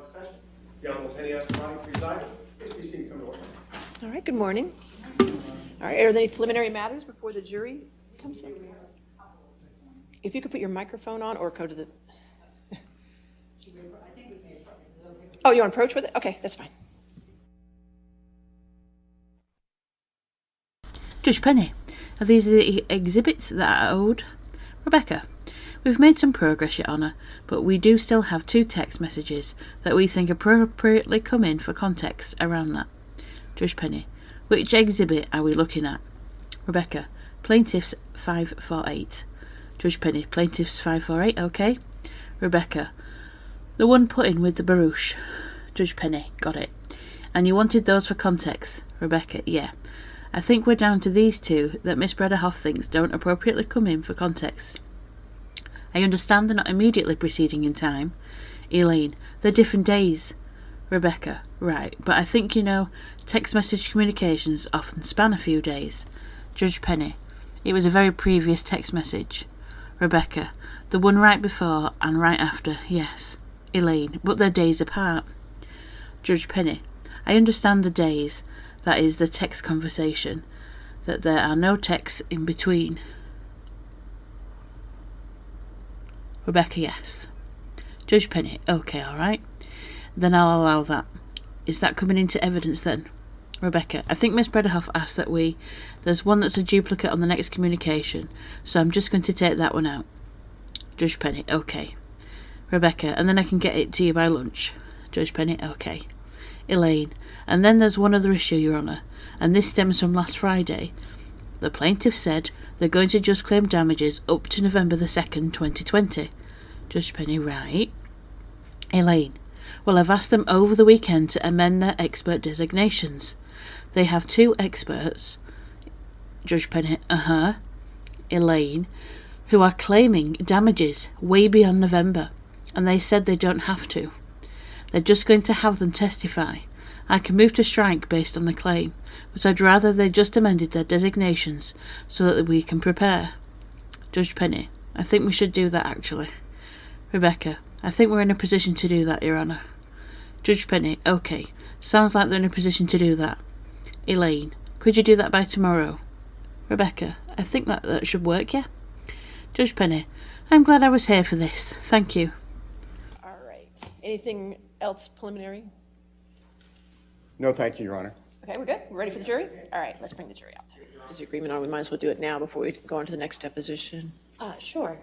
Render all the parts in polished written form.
session. The Honorable Penny Escalante presiding. Please be seated. Come to order. All right, good morning. All right, are there any preliminary matters before the jury comes in? If you could put your microphone on or go to the... Oh, you want to approach with it? Okay, that's fine. Judge Penny, are these the exhibits that are owed? Rebecca, we've made some progress, Your Honour, but we do still have 2 text messages that we think appropriately come in for context around that. Judge Penny, which exhibit are we looking at? Rebecca, Plaintiff's 548. Judge Penny, Plaintiff's 548, okay. Rebecca, the one put in with the barouche. Judge Penny, got it. And you wanted those for context? Rebecca, yeah. I think we're down to these 2 that Miss Brederhoff thinks don't appropriately come in for context. I understand they're not immediately preceding in time. Elaine, they're different days. Rebecca, right, but I think text message communications often span a few days. Judge Penny, it was a very previous text message. Rebecca, the one right before and right after, yes. Elaine, but they're days apart. Judge Penny, I understand the days, that is the text conversation, that there are no texts in between. Rebecca, yes. Judge Penny, okay, alright. Then I'll allow that. Is that coming into evidence then? Rebecca, I think Miss Brederhoff asked that there's one that's a duplicate on the next communication, so I'm just going to take that one out. Judge Penny, okay. Rebecca, and then I can get it to you by lunch. Judge Penny, okay. Elaine, and then there's one other issue, Your Honour, and this stems from last Friday. The plaintiff said they're going to just claim damages up to November the 2nd, 2020. Judge Penny, right. Elaine, well, I've asked them over the weekend to amend their expert designations. They have 2 experts. Judge Penny, Elaine, who are claiming damages way beyond November, and they said they don't have to. They're just going to have them testify. I can move to strike based on the claim, but I'd rather they just amended their designations so that we can prepare. Judge Penny, I think we should do that actually. Rebecca, I think we're in a position to do that, Your Honour. Judge Penny, okay. Sounds like they're in a position to do that. Elaine, could you do that by tomorrow? Rebecca, I think that should work, yeah? Judge Penny, I'm glad I was here for this. Thank you. All right. Anything else preliminary? No, thank you, Your Honor. Okay, we're good? We're ready for the jury? All right, let's bring the jury out there. Disagreement on, we might as well do it now before we go on to the next deposition. Sure.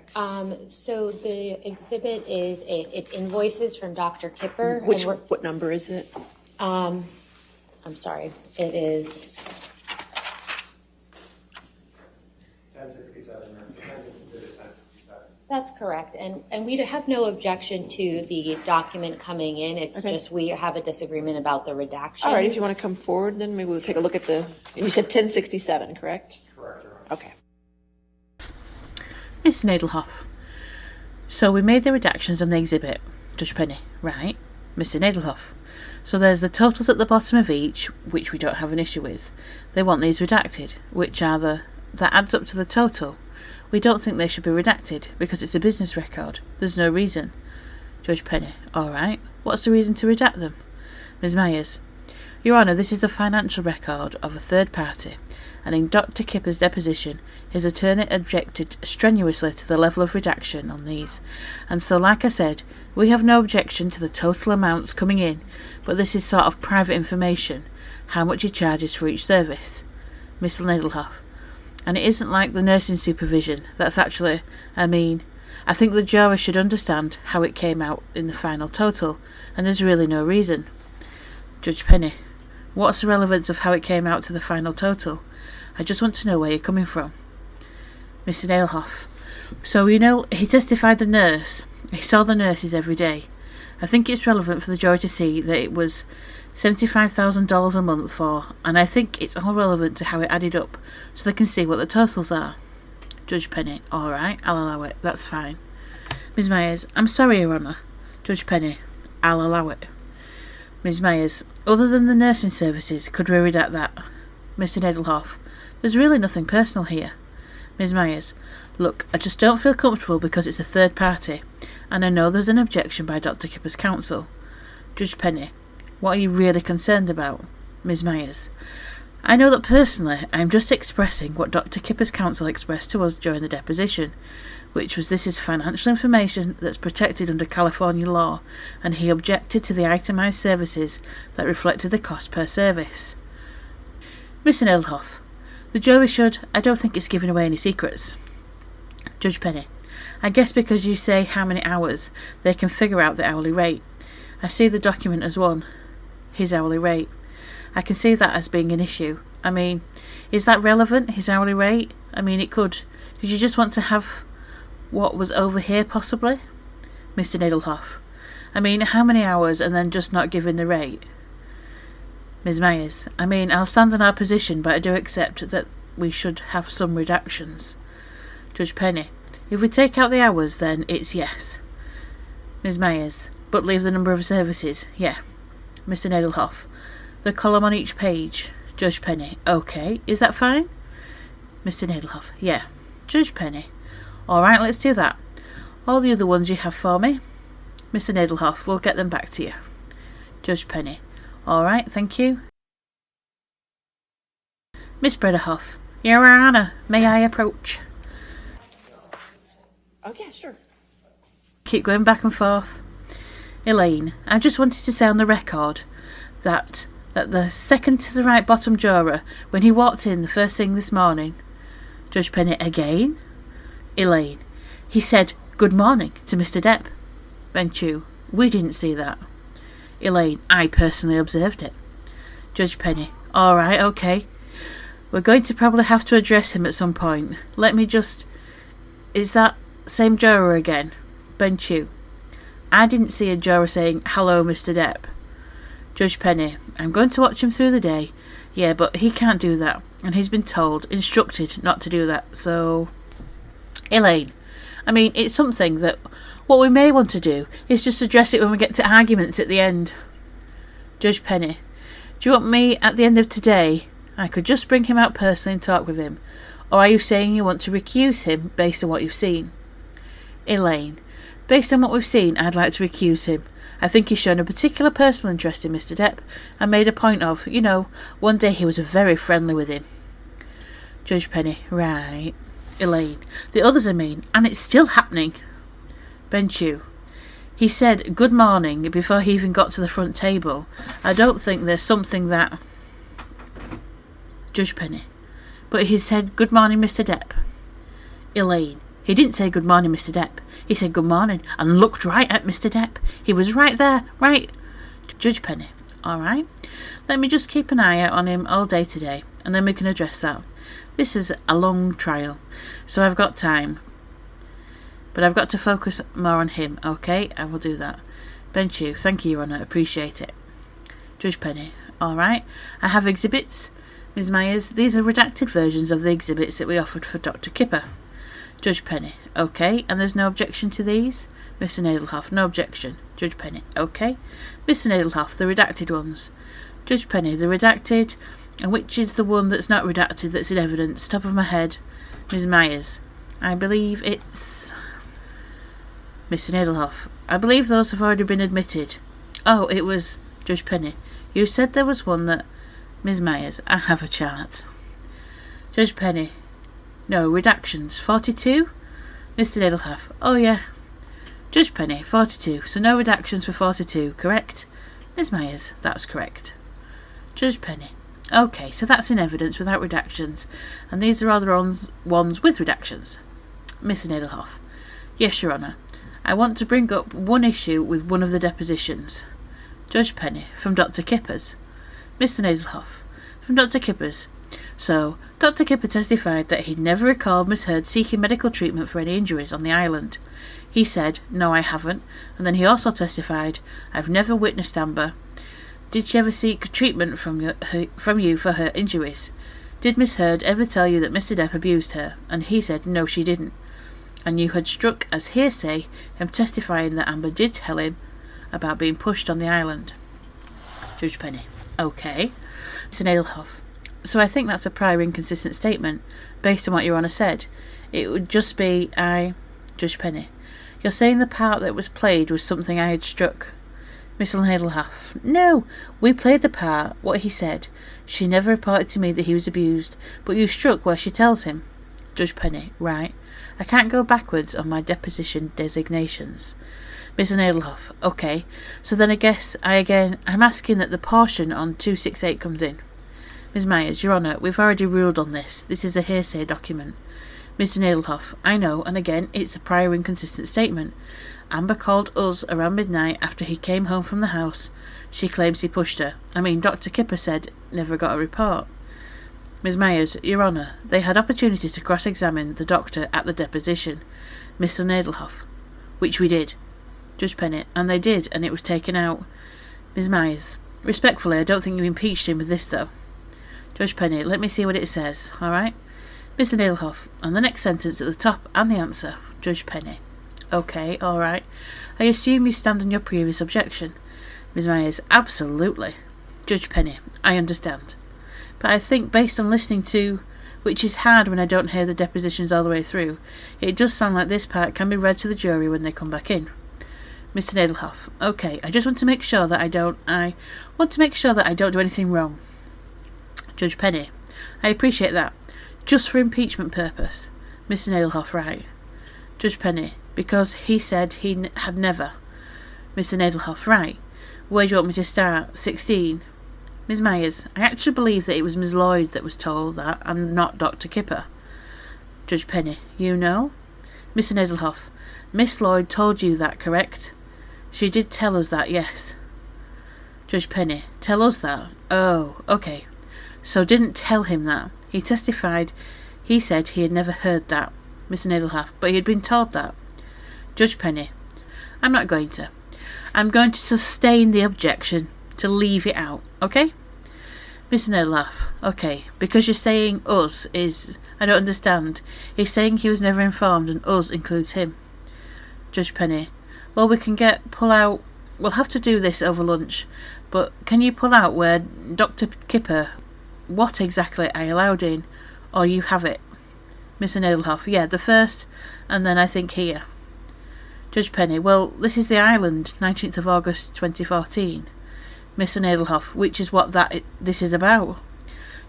So the exhibit is it's invoices from Dr. Kipper. What number is it? I'm sorry. It is 1067. That's correct, and we have no objection to the document coming in. It's just we have a disagreement about the redaction. All right, if you want to come forward, then maybe we'll take a look at the. You said 1067, correct? Correct, Your Honor. Okay. Mr. Nadelhoff, so we made the redactions on the exhibit. Judge Penny, right. Mr. Nadelhoff, so there's the totals at the bottom of each, which we don't have an issue with. They want these redacted, which are that adds up to the total. We don't think they should be redacted because it's a business record. There's no reason. Judge Penny, all right. What's the reason to redact them? Ms. Myers, Your Honour, this is the financial record of a third party, and in Dr. Kipper's deposition, his attorney objected strenuously to the level of redaction on these, and so, like I said, we have no objection to the total amounts coming in, but this is sort of private information, how much he charges for each service. Mr. Nadelhoff, and it isn't like the nursing supervision. That's actually, I think the juror should understand how it came out in the final total, and there's really no reason. Judge Penny, what's the relevance of how it came out to the final total? I just want to know where you're coming from. Mr. Nailhoff, so he testified the nurse. He saw the nurses every day. I think it's relevant for the jury to see that it was $75,000 a month for, and I think it's all relevant to how it added up, so they can see what the totals are. Judge Penny, all right, I'll allow it, that's fine. Ms. Myers, I'm sorry, Your Honour. Judge Penny, I'll allow it. Ms. Myers, other than the nursing services, could we redact that? Mr. Nadelhoff, there's really nothing personal here. Ms. Myers, look, I just don't feel comfortable because it's a third party, and I know there's an objection by Dr. Kipper's counsel. Judge Penny, what are you really concerned about? Ms. Myers, I know that personally I'm just expressing what Dr. Kipper's counsel expressed to us during the deposition, which was this is financial information that's protected under California law, and he objected to the itemised services that reflected the cost per service. Mr. Nedelhoff, the jury should, I don't think it's giving away any secrets. Judge Penny, I guess because you say how many hours, they can figure out the hourly rate. I see the document as one. His hourly rate. I can see that as being an issue. I mean, is that relevant, his hourly rate? I mean, it could. Did you just want to have what was over here, possibly? Mr. Nedelhoff, I mean, how many hours and then just not giving the rate? Ms. Myers, I mean, I'll stand on our position, but I do accept that we should have some reductions. Judge Penny, if we take out the hours, then it's yes. Ms. Myers, but leave the number of services, yeah. Mr. Nedelhoff, the column on each page. Judge Penny, okay, is that fine? Mr. Nedelhoff, yeah. Judge Penny, alright, let's do that. All the other ones you have for me? Mr. Nedelhoff, we'll get them back to you. Judge Penny, alright, thank you. Miss Brederhoff, Your Honour, may I approach? Oh, yeah, sure. Keep going back and forth. Elaine, I just wanted to say on the record that the second to the right bottom juror, when he walked in the first thing this morning. Judge Penny, again? Elaine, he said good morning to Mr. Depp. Benchu, we didn't see that. Elaine, I personally observed it. Judge Penny, alright, okay. We're going to probably have to address him at some point. Let me just... Is that same juror again? Benchu, I didn't see a juror saying, hello, Mr. Depp. Judge Penny, I'm going to watch him through the day. Yeah, but he can't do that. And he's been told, instructed not to do that, so... Elaine, I mean, it's something that what we may want to do is just address it when we get to arguments at the end. Judge Penny, do you want me at the end of today? I could just bring him out personally and talk with him. Or are you saying you want to recuse him based on what you've seen? Elaine, based on what we've seen, I'd like to recuse him. I think he's shown a particular personal interest in Mr. Depp and made a point of, one day he was very friendly with him. Judge Penny, right. Elaine, the others are mean, and it's still happening. Benchu, he said good morning before he even got to the front table. I don't think there's something that... Judge Penny, but he said good morning, Mr. Depp. Elaine, he didn't say good morning, Mr. Depp. He said good morning and looked right at Mr. Depp. He was right there, right. Judge Penny, alright. Let me just keep an eye out on him all day today, and then we can address that. This is a long trial, so I've got time. But I've got to focus more on him, okay? I will do that. Benchu, thank you, Your Honour, appreciate it. Judge Penny, alright. I have exhibits. Ms. Myers, these are redacted versions of the exhibits that we offered for Dr. Kipper. Judge Penny, okay, and there's no objection to these? Mr. Nedelhoff, no objection. Judge Penny, okay. Mr. Nedelhoff, the redacted ones. Judge Penny, the redacted, and which is the one that's not redacted that's in evidence? Top of my head. Ms. Myers, I believe it's... Mr. Nedelhoff, I believe those have already been admitted. Oh, it was... Judge Penny, you said there was one that... Ms. Myers, I have a chart. Judge Penny, no, redactions. 42? Mr. Nedelhoff, oh yeah. Judge Penny, 42, so no redactions for 42, correct? Ms. Myers, that's correct. Judge Penny, okay, so that's in evidence without redactions, and these are other ones with redactions. Mr. Nedelhoff, yes, Your Honour. I want to bring up one issue with one of the depositions. Judge Penny, from Dr. Kipper's. Mr. Nedelhoff, from Dr. Kipper's. So, Dr. Kipper testified that he'd never recalled Miss Heard seeking medical treatment for any injuries on the island. He said, no, I haven't, and then he also testified, I've never witnessed Amber. Did she ever seek treatment from you for her injuries? Did Miss Heard ever tell you that Mr. Depp abused her? And he said, no, she didn't. And you had struck as hearsay him testifying that Amber did tell him about being pushed on the island. Judge Penny, okay. Mr. Nedelhoff, so I think that's a prior inconsistent statement, based on what Your Honour said. It would just be, Judge Penny, you're saying the part that was played was something I had struck. Mr. Nadelhoff. No, we played the part, what he said. She never reported to me that he was abused, but you struck where she tells him. Judge Penny. Right. I can't go backwards on my deposition designations. Mr. Nadelhoff. Okay, so then I guess I'm asking that the portion on 268 comes in. Ms. Myers, Your Honour, we've already ruled on this. This is a hearsay document. Mr. Nadelhoff. I know, and again, it's a prior inconsistent statement. Amber called us around midnight after he came home from the house. She claims he pushed her. Dr. Kipper said never got a report. Ms. Myers, Your Honour, they had opportunities to cross-examine the doctor at the deposition. Mr. Nadelhoff. Which we did. Judge Penny. And they did, and it was taken out. Ms. Myers. Respectfully, I don't think you impeached him with this, though. Judge Penny. Let me see what it says, all right? Mr. Nadelhoff. And the next sentence at the top and the answer. Judge Penny. Okay, all right. I assume you stand on your previous objection. Ms. Myers. Absolutely. Judge Penny. I understand. But I think based on listening to, which is hard when I don't hear the depositions all the way through, it does sound like this part can be read to the jury when they come back in. Mr. Nadelhoff. Okay, I just want to make sure that I don't do anything wrong. Judge Penny. I appreciate that. Just for impeachment purpose. Mr. Nadelhoff. Right. Judge Penny. Because he said he had never. Mr. Nadelhoff. Right. Where do you want me to start? 16. Ms. Myers. I actually believe that it was Ms. Lloyd that was told that, and not Dr. Kipper. Judge Penny. You know? Mr. Nadelhoff. Miss Lloyd told you that, correct? She did tell us that, yes. Judge Penny. Tell us that? Oh, okay. So didn't tell him that. He testified. He said he had never heard that. Mr. Nadelhoff. But he had been told that. Judge Penny. I'm not going to. I'm going to sustain the objection to leave it out, okay? Mr. Nadelhoff. Okay, because you're saying us is... I don't understand. He's saying he was never informed and us includes him. Judge Penny. Well, we can pull out... We'll have to do this over lunch, but can you pull out where Dr. Kipper... What exactly I allowed in, or you have it? Mr. Nadelhoff. Yeah, the first, and then I think here. Judge Penny. Well, this is the island, 19th of August 2014. Mr. Nadelhoff. Which is what this is about.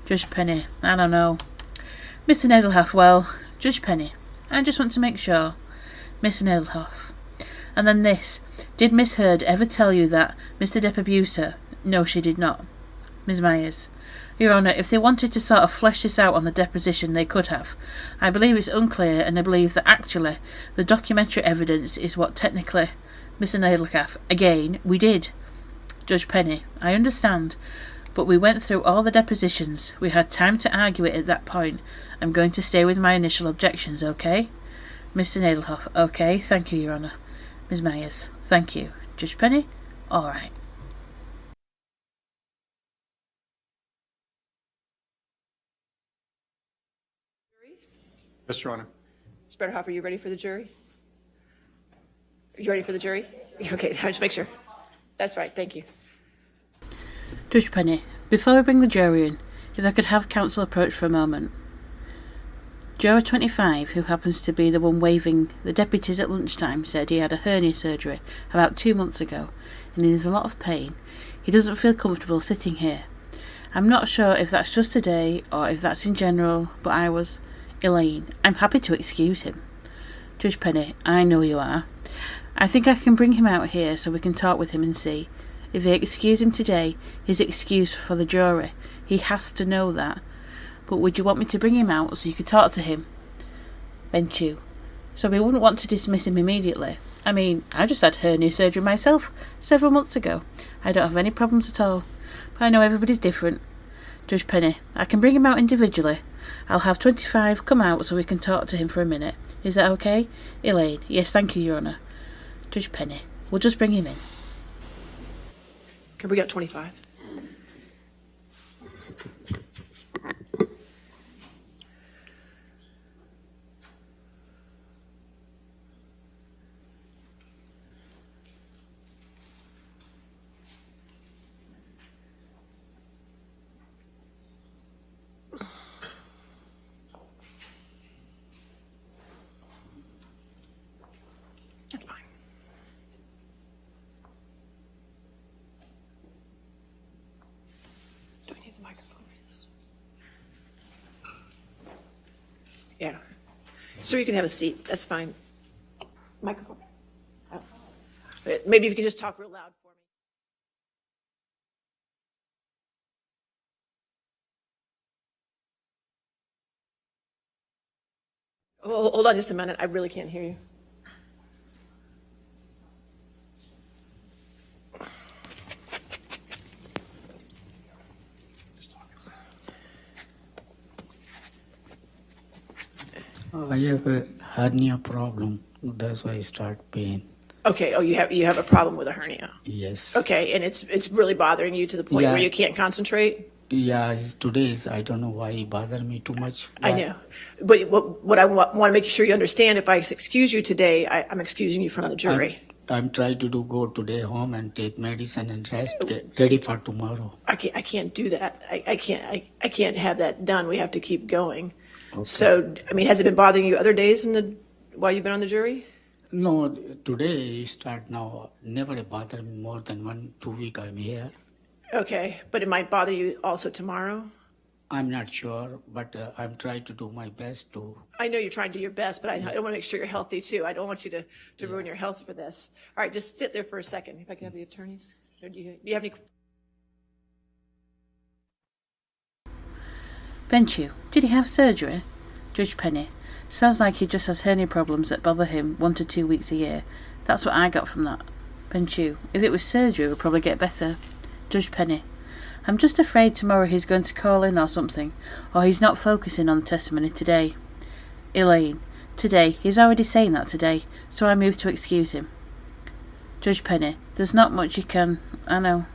Judge Penny. I don't know. Mr. Nadelhoff. Well, Judge Penny. I just want to make sure. Mr. Nadelhoff. And then this. Did Miss Heard ever tell you that Mr. Depp abused her? No, she did not. Ms. Myers. Your Honour, if they wanted to sort of flesh this out on the deposition, they could have. I believe it's unclear, and I believe that actually the documentary evidence is what technically... Mr. Nadelhoff. Again, we did. Judge Penny. I understand, but we went through all the depositions. We had time to argue it at that point. I'm going to stay with my initial objections, okay? Mr. Nadelhoff. Okay, thank you, Your Honour. Ms. Myers. Thank you. Judge Penny. All right. Yes, Your Honor. Mr. Bernhoff, are you ready for the jury? Are you ready for the jury? Okay, just make sure. That's right, thank you. Judge Penny, before we bring the jury in, if I could have counsel approach for a moment. Juror 25, who happens to be the one waving the deputies at lunchtime, said he had a hernia surgery about 2 months ago and he is in a lot of pain. He doesn't feel comfortable sitting here. I'm not sure if that's just today or if that's in general, but I was... Elaine, I'm happy to excuse him. Judge Penny, I know you are. I think I can bring him out here so we can talk with him and see. If they excuse him today, he's excused for the jury. He has to know that. But would you want me to bring him out so you could talk to him? Benchu. So we wouldn't want to dismiss him immediately. I just had hernia surgery myself several months ago. I don't have any problems at all. But I know everybody's different. Judge Penny, I can bring him out individually. I'll have 25 come out so we can talk to him for a minute. Is that okay? Elaine, yes, thank you, Your Honour. Judge Penny, we'll just bring him in. Can we get 25? That's fine. Yeah. So you can have a seat. That's fine. Microphone. Oh. Maybe if you could just talk real loud for me. Oh, hold on just a minute. I really can't hear you. I have a hernia problem. That's why I start pain. Okay. Oh, you have a problem with a hernia. Yes. Okay, and it's really bothering you to the point Yeah. where you can't concentrate. Yeah, I don't know why it bother me too much. I know, but what I want to make sure you understand, if I excuse you today, I'm excusing you from the jury. I'm trying to go today home and take medicine and rest, get ready for tomorrow. I can't do that. I can't have that done. We have to keep going. Okay. So, I mean, has it been bothering you other days while you've been on the jury? No, today start now. Never bother me more than 1-2 weeks I'm here. Okay, but it might bother you also tomorrow? I'm not sure, but I'm trying to do my best to. I know you're trying to do your best, but I want to make sure you're healthy too. I don't want you to ruin your health for this. All right, just sit there for a second. If I can have the attorneys. Do you have any? Benchu, did he have surgery? Judge Penny, sounds like he just has hernia problems that bother him 1 to 2 weeks a year. That's what I got from that. Benchu, if it was surgery, it would probably get better. Judge Penny, I'm just afraid tomorrow he's going to call in or something, or he's not focusing on the testimony today. Elaine, today, he's already saying that today, so I move to excuse him. Judge Penny, there's not much you can. I know.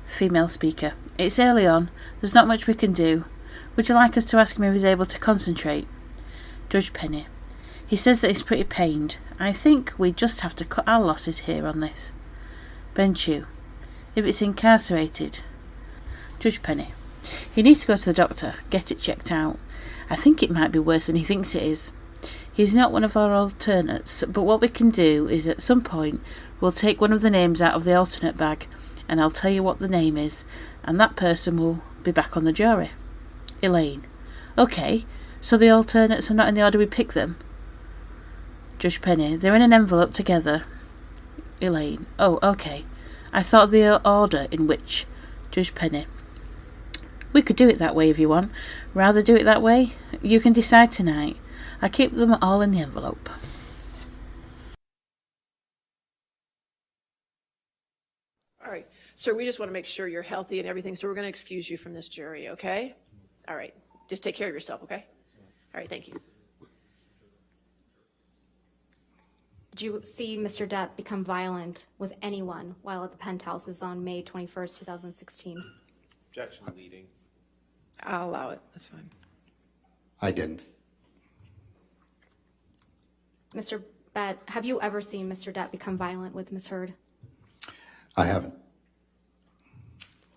Female speaker, it's early on, there's not much we can do. Would you like us to ask him if he's able to concentrate? Judge Penny, he says that he's pretty pained. I think we just have to cut our losses here on this. Benchu, if it's incarcerated. Judge Penny, he needs to go to the doctor, get it checked out. I think it might be worse than he thinks it is. He's not one of our alternates, but what we can do is at some point we'll take one of the names out of the alternate bag, and I'll tell you what the name is, and that person will be back on the jury. Elaine, okay, so the alternates are not in the order we pick them? Judge Penny, they're in an envelope together. Elaine, oh, okay. I thought the order in which. Judge Penny, we could do it that way if you want. Rather do it that way? You can decide tonight. I keep them all in the envelope. All right, so we just want to make sure you're healthy and everything, so we're going to excuse you from this jury, okay? All right, just take care of yourself, okay? All right, thank you. Did you see Mr. Depp become violent with anyone while at the penthouses on May 21st, 2016? Objection leading. I'll allow it, that's fine. I didn't. Mr. Bett, have you ever seen Mr. Depp become violent with Ms. Heard? I haven't.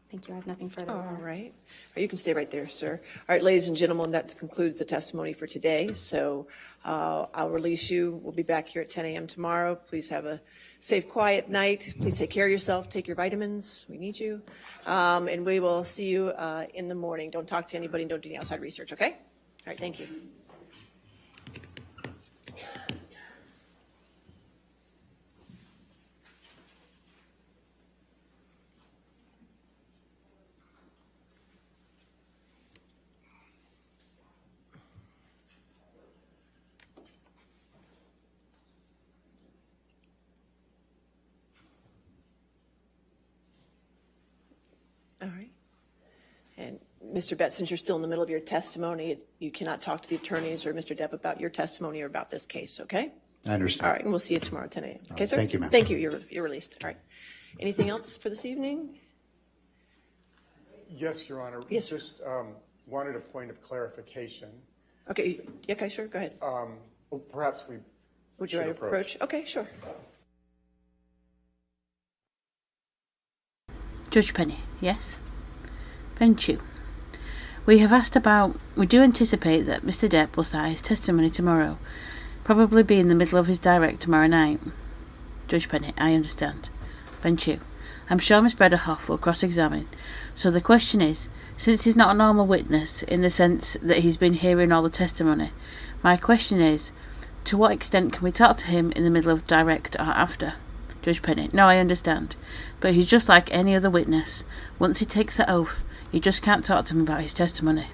Thank you. I have nothing further. All right. You can stay right there, sir. All right, ladies and gentlemen, that concludes the testimony for today. So I'll release you. We'll be back here at 10 a.m. tomorrow. Please have a safe, quiet night. Please take care of yourself. Take your vitamins. We need you. And we will see you in the morning. Don't talk to anybody and don't do any outside research, okay? All right, thank you. All right. And Mr. Bett, since you're still in the middle of your testimony, you cannot talk to the attorneys or Mr. Depp about your testimony or about this case, okay? I understand. All right, and we'll see you tomorrow at 10 a.m. Okay, sir? Thank you, ma'am. Thank you. You're released. All right. Anything else for this evening? Yes, Your Honor. Yes, sir. Just wanted a point of clarification. Okay. Okay, sure. Go ahead. Perhaps we Would you should like to approach? Okay, sure. Judge Penny, yes? Benchu, we do anticipate that Mr. Depp will start his testimony tomorrow, probably be in the middle of his direct tomorrow night. Judge Penny, I understand. Benchu, I'm sure Miss Brederhoff will cross-examine. So the question is, since he's not a normal witness in the sense that he's been hearing all the testimony, my question is, to what extent can we talk to him in the middle of direct or after? Judge Penny: No, I understand. But he's just like any other witness. Once he takes the oath, you just can't talk to him about his testimony.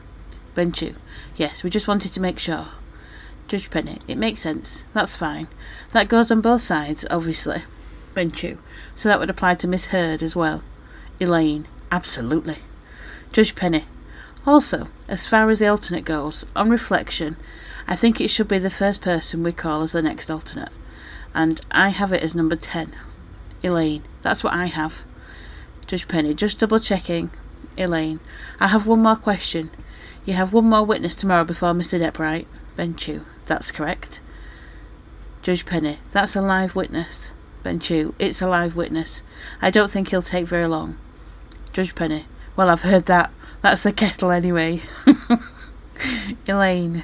Benchu: Yes, we just wanted to make sure. Judge Penny: It makes sense. That's fine. That goes on both sides, obviously. Benchu: So that would apply to Miss Heard as well. Elaine: Absolutely. Judge Penny: Also, as far as the alternate goes, on reflection, I think it should be the first person we call as the next alternate. And I have it as number 10. Elaine: That's what I have. Judge Penny: Just double checking. Elaine: I have one more question. You have one more witness tomorrow before Mr. Depp, right? Benchu: That's correct. Judge Penny: That's a live witness. Benchu: It's a live witness. I don't think he'll take very long. Judge Penny: Well, I've heard that. That's the kettle anyway. Elaine: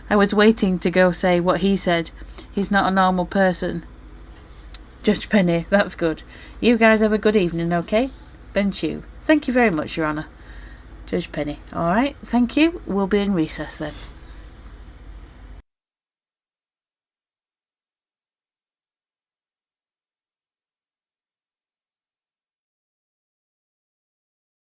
I was waiting to go say what he said. He's not a normal person. Judge Penny: That's good. You guys have a good evening, okay? Benchu: Thank you very much, Your Honour. Judge Penny: All right, thank you. We'll be in recess then.